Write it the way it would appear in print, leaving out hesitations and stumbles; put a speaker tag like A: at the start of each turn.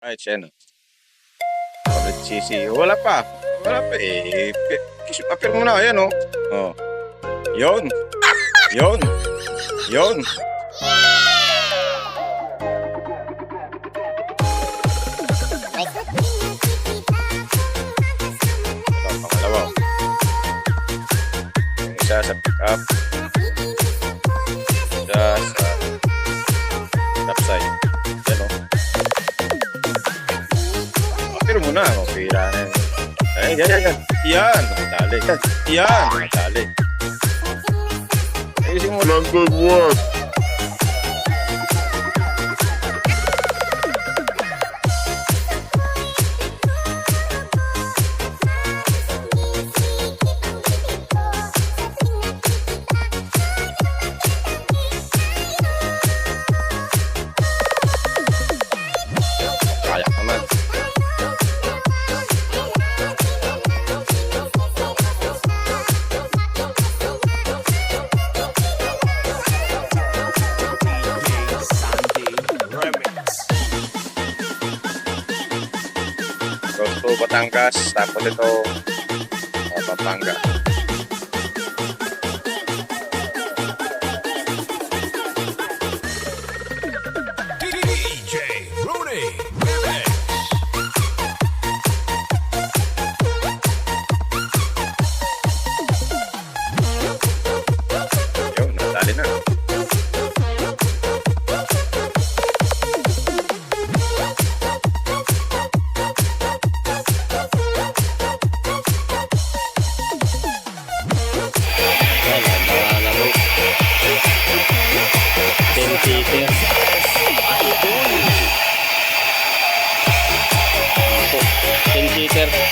A: Ay, siya, no? Favorite sisi. Wala pa. Wala pa eh. Apir mo na. Ayan, oh. Oh. Yun. Yun. Yun. Pangalawa. Yung isa sa pick up. Isa sa top side. Yan, oh. Pero muna, pira na yun. Ay, yan. Yan, dali. Yan, dali. Ayusin mo lang.
B: Good work.
A: Kaya naman. Gusto Batangas, tapos ito Pampanga.
C: DJ Rooney Remix.
A: Yun, nadali na.
D: Ten-seater.